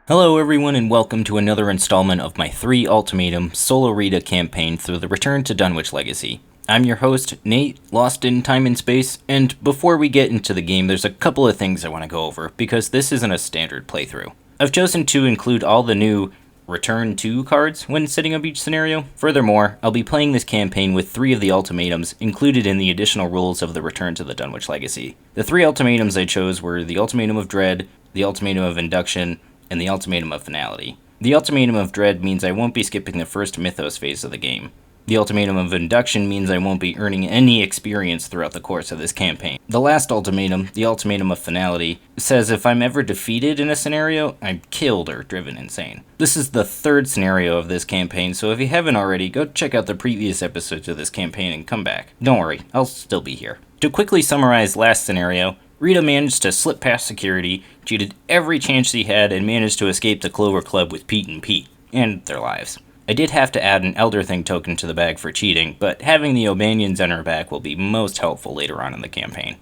Hello everyone and welcome to another installment of my 3 Ultimatum Solo Rita campaign through the Return to Dunwich Legacy. I'm your host, Nate, lost in time and space, and before we get into the game there's a couple of things I want to go over, because this isn't a standard playthrough. I've chosen to include all the new Return to cards when setting up each scenario. Furthermore, I'll be playing this campaign with 3 of the ultimatums included in the additional rules of the Return to the Dunwich Legacy. The 3 ultimatums I chose were the Ultimatum of Dread, the Ultimatum of Induction, and the Ultimatum of Finality. The Ultimatum of Dread means I won't be skipping the first Mythos phase of the game. The Ultimatum of Induction means I won't be earning any experience throughout the course of this campaign. The last ultimatum, the Ultimatum of Finality, says if I'm ever defeated in a scenario, I'm killed or driven insane. This is the 3rd scenario of this campaign, so if you haven't already, go check out the previous episodes of this campaign and come back. Don't worry, I'll still be here. To quickly summarize last scenario, Rita managed to slip past security, cheated every chance she had, and managed to escape the Clover Club with Pete and their lives. I did have to add an Elder Thing token to the bag for cheating, but having the O'Banions on her back will be most helpful later on in the campaign.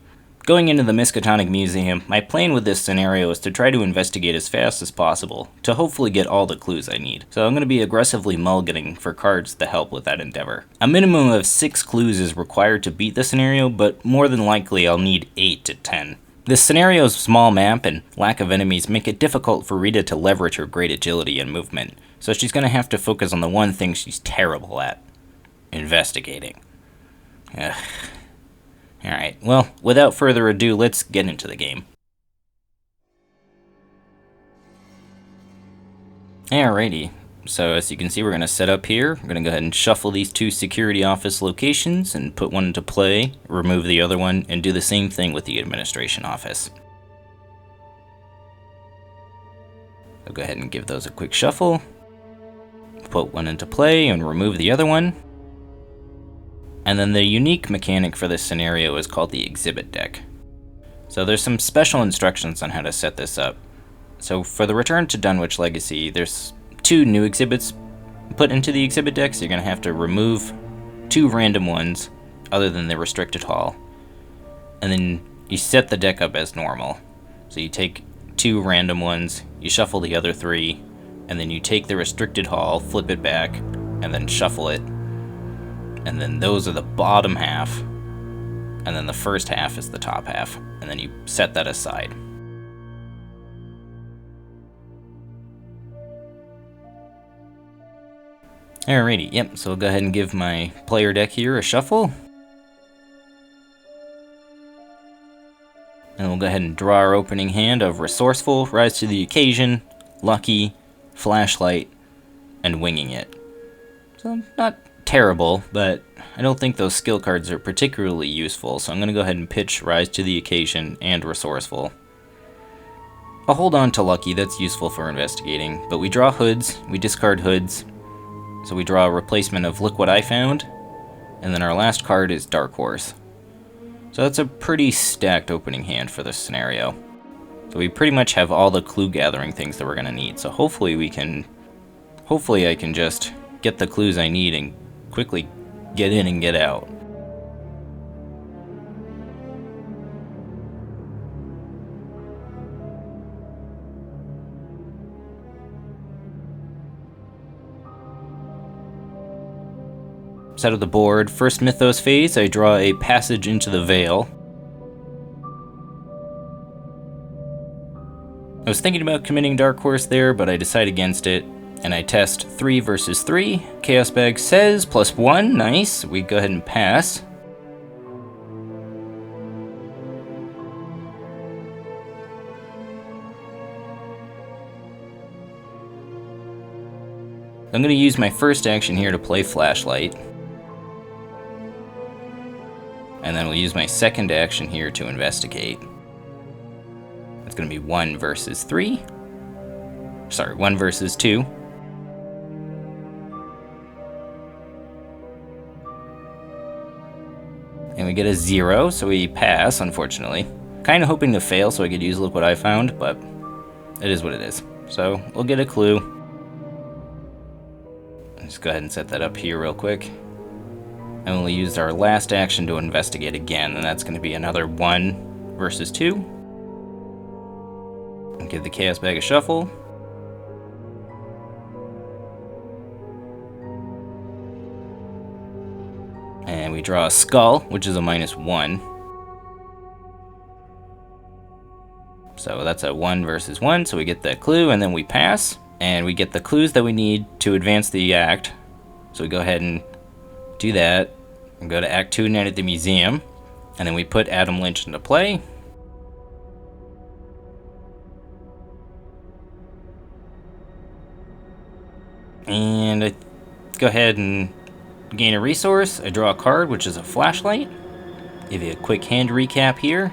Going into the Miskatonic Museum, my plan with this scenario is to try to investigate as fast as possible, to hopefully get all the clues I need. So I'm going to be aggressively mulliganing for cards to help with that endeavor. A minimum of 6 clues is required to beat the scenario, but more than likely I'll need 8 to 10. This scenario's small map and lack of enemies make it difficult for Rita to leverage her great agility and movement, so she's going to have to focus on the one thing she's terrible at: investigating. Ugh. Alright, well, without further ado, let's get into the game. Alrighty, so as you can see, we're going to set up here. We're going to go ahead and shuffle these 2 security office locations and put one into play, remove the other one, and do the same thing with the administration office. I'll go ahead and give those a quick shuffle, put one into play, and remove the other one. And then the unique mechanic for this scenario is called the exhibit deck. So there's some special instructions on how to set this up. So for the Return to Dunwich Legacy, there's 2 new exhibits put into the exhibit deck, so you're going to have to remove 2 random ones other than the restricted hall. And then you set the deck up as normal. So you take 2 random ones, you shuffle the other 3, and then you take the restricted hall, flip it back, and then shuffle it. And then those are the bottom half, and then the first half is the top half, and then you set that aside. Alrighty, yep, so I'll go ahead and give my player deck here a shuffle. And we'll go ahead and draw our opening hand of Resourceful, Rise to the Occasion, Lucky, Flashlight, and Winging It. So, not terrible, but I don't think those skill cards are particularly useful, so I'm going to go ahead and pitch Rise to the Occasion and Resourceful. I'll hold on to Lucky, that's useful for investigating, but we draw hoods, we discard hoods, so we draw a replacement of Look What I Found, and then our last card is Dark Horse. So that's a pretty stacked opening hand for this scenario. So we pretty much have all the clue gathering things that we're going to need, so hopefully I can just get the clues I need and quickly get in and get out. Side of the board, first Mythos phase, I draw a Passage into the Veil. I was thinking about committing Dark Horse there, but I decide against it, and I test 3 versus 3. Chaos Bag says +1, nice. We go ahead and pass. I'm going to use my first action here to play Flashlight. And then we'll use my second action here to investigate. It's going to be 1 versus 3. Sorry, 1 versus 2. And we get a 0, so we pass, unfortunately. Kind of hoping to fail so I could use Look What I Found, but it is what it is. So we'll get a clue. Just go ahead and set that up here real quick. And we'll use our last action to investigate again, and that's going to be another 1 versus 2. And give the Chaos Bag a shuffle. draw a skull, which is a -1. So that's a 1 versus 1, so we get that clue, and then we pass, and we get the clues that we need to advance the act. So we go ahead and do that, and go to Act 2 Night at the Museum, and then we put Adam Lynch into play. And I go ahead and gain a resource. I draw a card, which is a flashlight. Give you a quick hand recap here.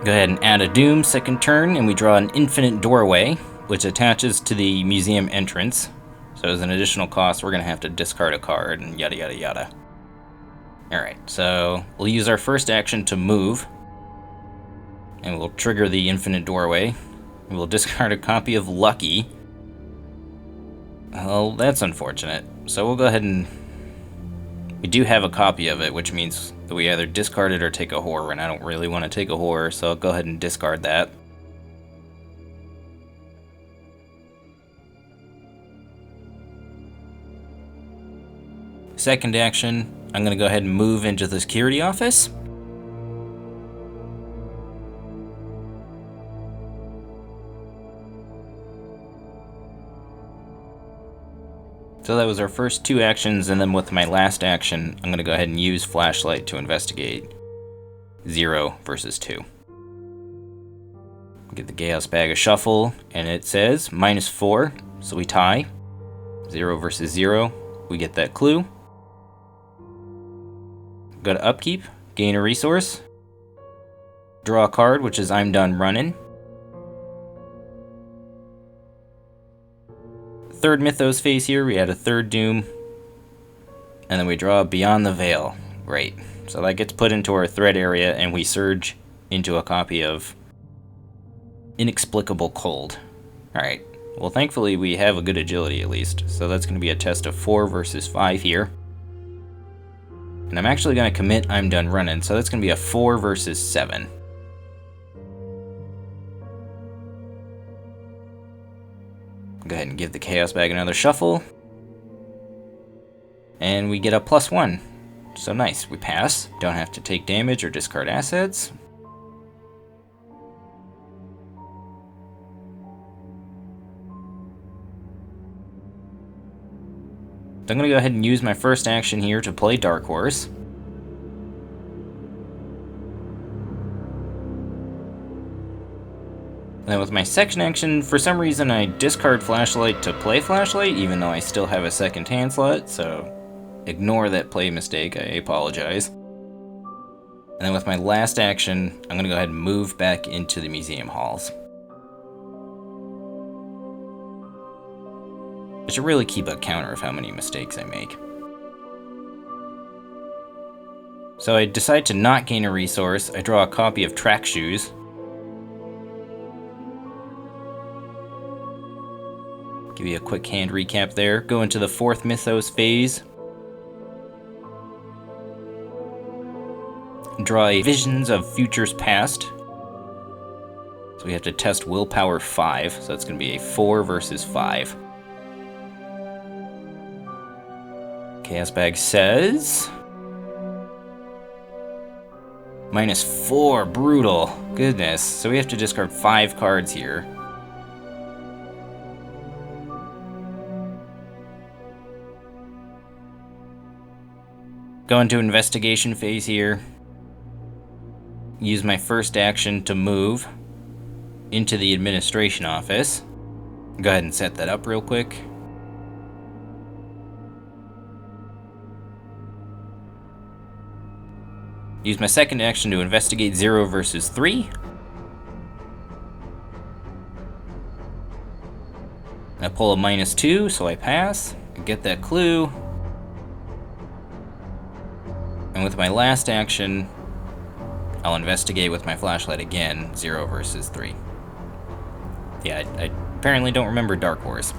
Go ahead and add a doom second turn, and we draw an infinite doorway, which attaches to the museum entrance. So as an additional cost, we're going to have to discard a card, and yada yada yada. Alright, so we'll use our first action to move, and we'll trigger the infinite doorway. We'll discard a copy of Lucky. Well, that's unfortunate. So we'll go ahead and... We do have a copy of it, which means that we either discard it or take a horror, and I don't really want to take a horror, so I'll go ahead and discard that. Second action, I'm going to go ahead and move into the security office. So that was our first two actions, and then with my last action, I'm going to go ahead and use Flashlight to investigate 0 versus 2. Give the Chaos Bag a shuffle, and it says -4, so we tie. 0 versus 0, we get that clue. Go to Upkeep, gain a resource. Draw a card, which is I'm Done Running. Third Mythos phase here, we add a third Doom, and then we draw Beyond the Veil. Great. So that gets put into our threat area, and we surge into a copy of Inexplicable Cold. Alright, well thankfully we have a good agility at least, so that's going to be a test of 4 versus 5 here. And I'm actually going to commit I'm Done Running, so that's going to be a 4 versus 7. Go ahead and give the Chaos Bag another shuffle. And we get a +1. So nice, we pass. Don't have to take damage or discard assets. So I'm going to go ahead and use my first action here to play Dark Horse. And then with my second action, for some reason I discard Flashlight to play Flashlight, even though I still have a second hand slot, so ignore that play mistake, I apologize. And then with my last action, I'm going to go ahead and move back into the museum halls. I should really keep a counter of how many mistakes I make. So I decide to not gain a resource. I draw a copy of Track Shoes. Give you a quick hand recap there. Go into the fourth Mythos phase. Draw a Visions of Futures Past. So we have to test Willpower 5, so that's going to be a 4 versus 5. Chaos Bag says... -4, brutal. Goodness, so we have to discard 5 cards here. Go into investigation phase here. Use my first action to move into the administration office. Go ahead and set that up real quick. Use my second action to investigate 0 versus 3. I pull a -2, so I pass. I get that clue. And with my last action, I'll investigate with my flashlight again, 0 versus 3. Yeah, I apparently don't remember Dark Horse.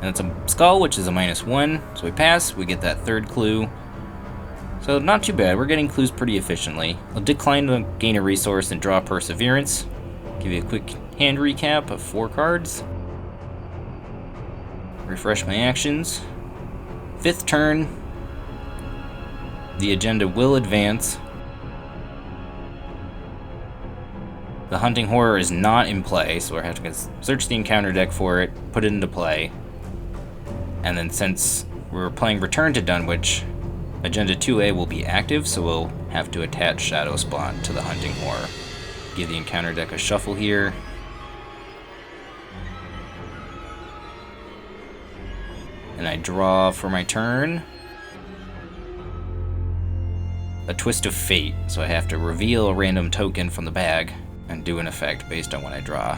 And it's a skull, which is a -1, so we pass, we get that third clue. So not too bad, we're getting clues pretty efficiently. I'll decline to gain a resource and draw Perseverance. Give you a quick hand recap of 4 cards. Refresh my actions. 5th turn, the agenda will advance. The Hunting Horror is not in play, so we're going to have to search the encounter deck for it, put it into play. And then since we're playing Return to Dunwich, Agenda 2A will be active, so we'll have to attach Shadow Spawn to the Hunting Horror. Give the encounter deck a shuffle here. And I draw for my turn a Twist of Fate, so I have to reveal a random token from the bag and do an effect based on what I draw.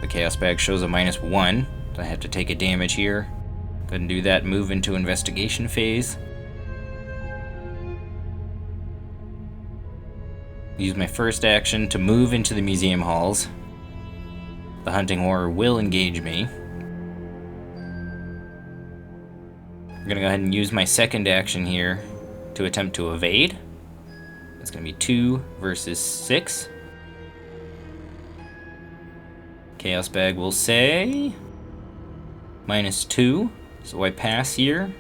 The Chaos Bag shows a -1, so I have to take a damage here. Go ahead and do that, move into investigation phase. Use my first action to move into the museum halls. The Hunting Horror will engage me. I'm gonna go ahead and use my second action here to attempt to evade. It's gonna be 2 versus 6. Chaos Bag will say -2, so I pass here.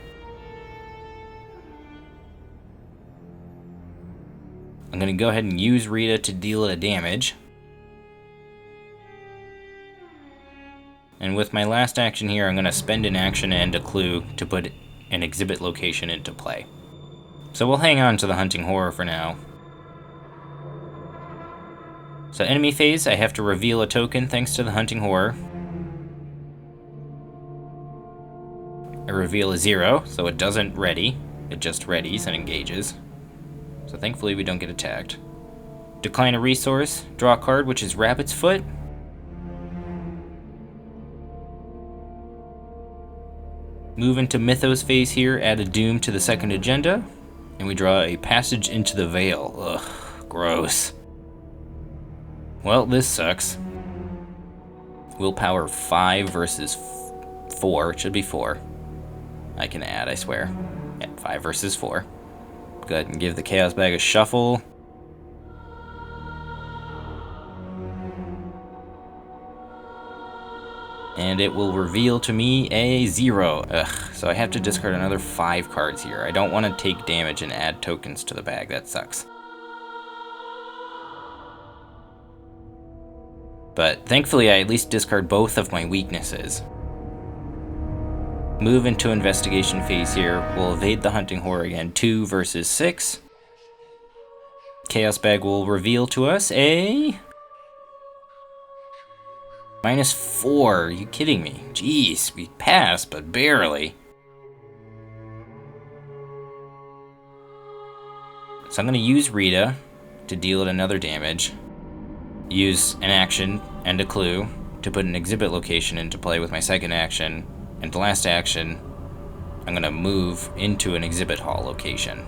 I'm gonna go ahead and use Rita to deal a damage. And with my last action here, I'm gonna spend an action and a clue to put an exhibit location into play. So we'll hang on to the Hunting Horror for now. So enemy phase, I have to reveal a token thanks to the Hunting Horror. I reveal a 0, so it doesn't ready. It just readies and engages. So thankfully we don't get attacked. Decline a resource, draw a card, which is Rabbit's Foot. Move into Mythos phase here, add a Doom to the second agenda, and we draw a Passage into the Veil. Ugh, gross. Well, this sucks. Willpower 5 versus 4. It should be 4. I can add, I swear. Yeah, 5 versus 4. Go ahead and give the Chaos Bag a shuffle. And it will reveal to me a 0. Ugh, so I have to discard another 5 cards here. I don't want to take damage and add tokens to the bag. That sucks. But thankfully I at least discard both of my weaknesses. Move into investigation phase here. We'll evade the Hunting Horror again. 2 versus 6. Chaos Bag will reveal to us a -4. Are you kidding me? Jeez, we passed, but barely. So I'm going to use Rita to deal it another damage. Use an action and a clue to put an exhibit location into play with my second action. And the last action, I'm going to move into an exhibit hall location,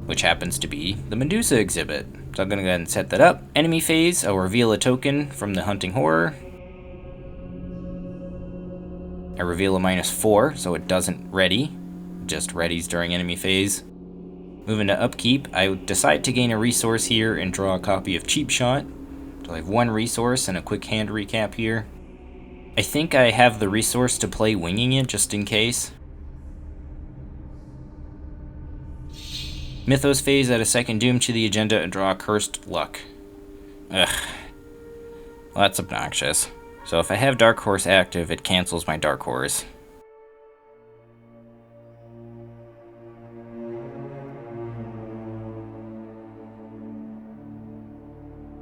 which happens to be the Medusa exhibit. So I'm going to go ahead and set that up. Enemy phase, I'll reveal a token from the Hunting Horror. I reveal a -4, so it doesn't ready. It just readies during enemy phase. Move into upkeep. I decide to gain a resource here and draw a copy of Cheap Shot. So I have 1 resource and a quick hand recap here. I think I have the resource to play winging it just in case. Mythos phase, add a second Doom to the agenda and draw a Cursed Luck. Ugh. Well, that's obnoxious. So if I have Dark Horse active, it cancels my Dark Horse.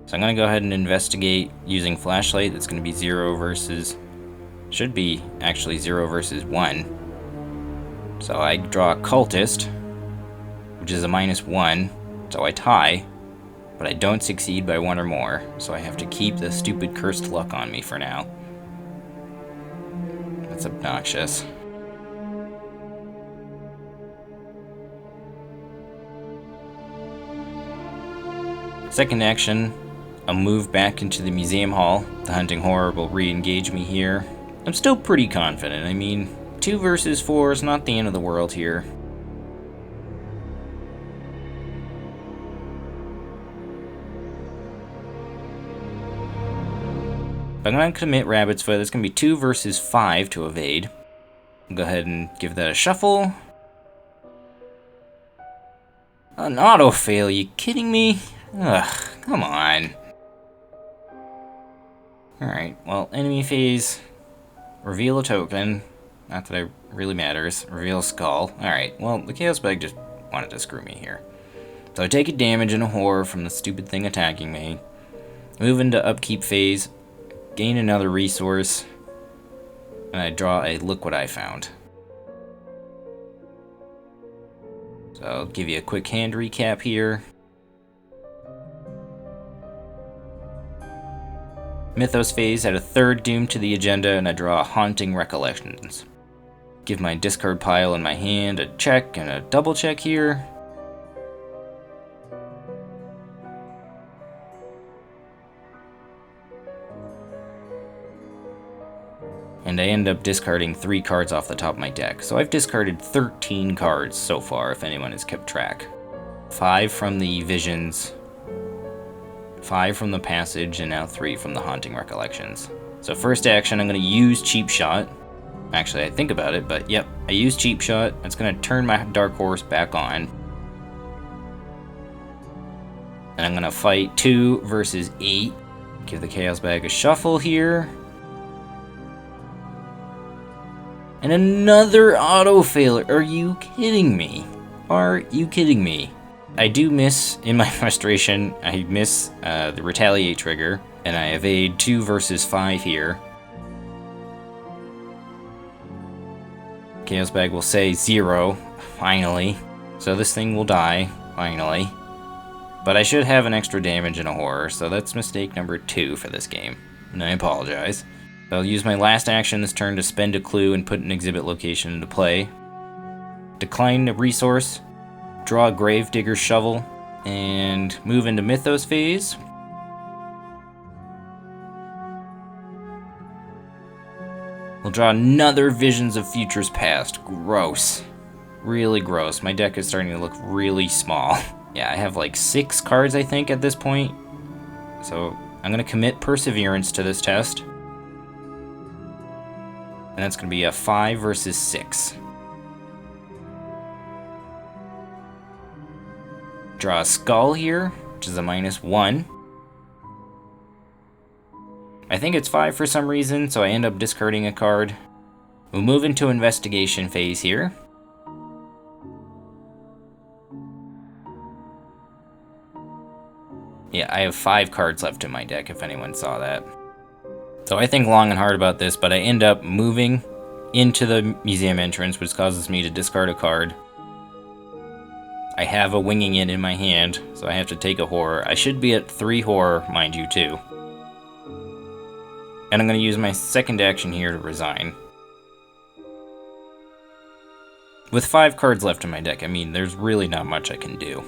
So I'm going to go ahead and investigate using Flashlight. That's going to be 0 versus... should be actually 0 versus 1. So I draw a Cultist, which is a -1, so I tie, but I don't succeed by 1 or more, so I have to keep the stupid Cursed Luck on me for now. That's obnoxious. Second action, I'll move back into the museum hall. The Hunting Horror will re-engage me here. I'm still pretty confident. I mean, 2 versus 4 is not the end of the world here. But I'm going to commit Rabbit's Foot. That's going to be 2 versus 5 to evade. I'll go ahead and give that a shuffle. An auto fail, you kidding me? Ugh, come on. Alright, well, enemy phase. Reveal a token. Not that it really matters. Reveal a skull. Alright, well, the Chaos Bag just wanted to screw me here. So I take a damage and a horror from the stupid thing attacking me. Move into upkeep phase. Gain another resource. And I draw a look what I found. So I'll give you a quick hand recap here. Mythos phase had a third doom to the agenda, and I draw Haunting Recollections. Give my discard pile in my hand a check and a double check here. And I end up discarding 3 cards off the top of my deck. So I've discarded 13 cards so far, if anyone has kept track. 5 from the Visions, 5 from the Passage, and now 3 from the Haunting Recollections. So first action, I'm going to use Cheap Shot. Actually, I think about it, but yep, I use Cheap Shot. It's going to turn my Dark Horse back on. And I'm going to fight 2 versus 8. Give the Chaos Bag a shuffle here. And another auto failure. Are you kidding me? Are you kidding me? I do miss, in my frustration, I miss the Retaliate trigger, and I evade 2 versus 5 here. Chaos Bag will say 0, finally. So this thing will die, finally. But I should have an extra damage and a horror, so that's mistake number 2 for this game. And I apologize. I'll use my last action this turn to spend a clue and put an exhibit location into play. Decline a resource. Draw a Gravedigger's Shovel, and move into Mythos phase. We'll draw another Visions of Futures Past. Gross. Really gross. My deck is starting to look really small. Yeah, I have like 6 cards, I think, at this point. So I'm going to commit Perseverance to this test. And that's going to be a 5 versus 6. Draw a Skull here, which is a -1. I think it's 5 for some reason, so I end up discarding a card. We'll move into Investigation phase here. Yeah, I have 5 cards left in my deck, if anyone saw that. So I think long and hard about this, but I end up moving into the museum entrance, which causes me to discard a card. I have a Winging It in my hand, so I have to take a horror. I should be at 3 horror, mind you, too. And I'm going to use my second action here to resign. With 5 cards left in my deck, I mean, there's really not much I can do.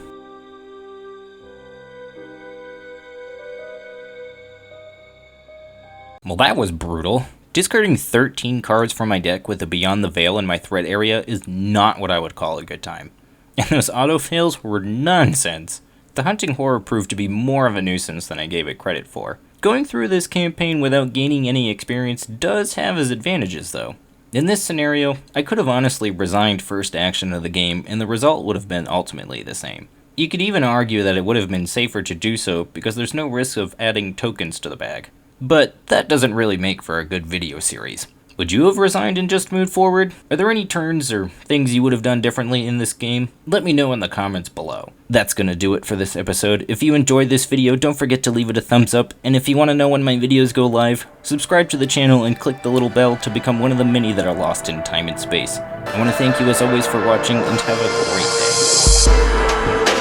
Well, that was brutal. Discarding 13 cards from my deck with a Beyond the Veil in my threat area is not what I would call a good time. And those autofails were nonsense. The Hunting Horror proved to be more of a nuisance than I gave it credit for. Going through this campaign without gaining any experience does have its advantages, though. In this scenario, I could have honestly resigned first action of the game, and the result would have been ultimately the same. You could even argue that it would have been safer to do so because there's no risk of adding tokens to the bag. But that doesn't really make for a good video series. Would you have resigned and just moved forward? Are there any turns or things you would have done differently in this game? Let me know in the comments below. That's gonna do it for this episode. If you enjoyed this video, don't forget to leave it a thumbs up, and if you want to know when my videos go live, subscribe to the channel and click the little bell to become one of the many that are lost in time and space. I want to thank you as always for watching, and have a great day.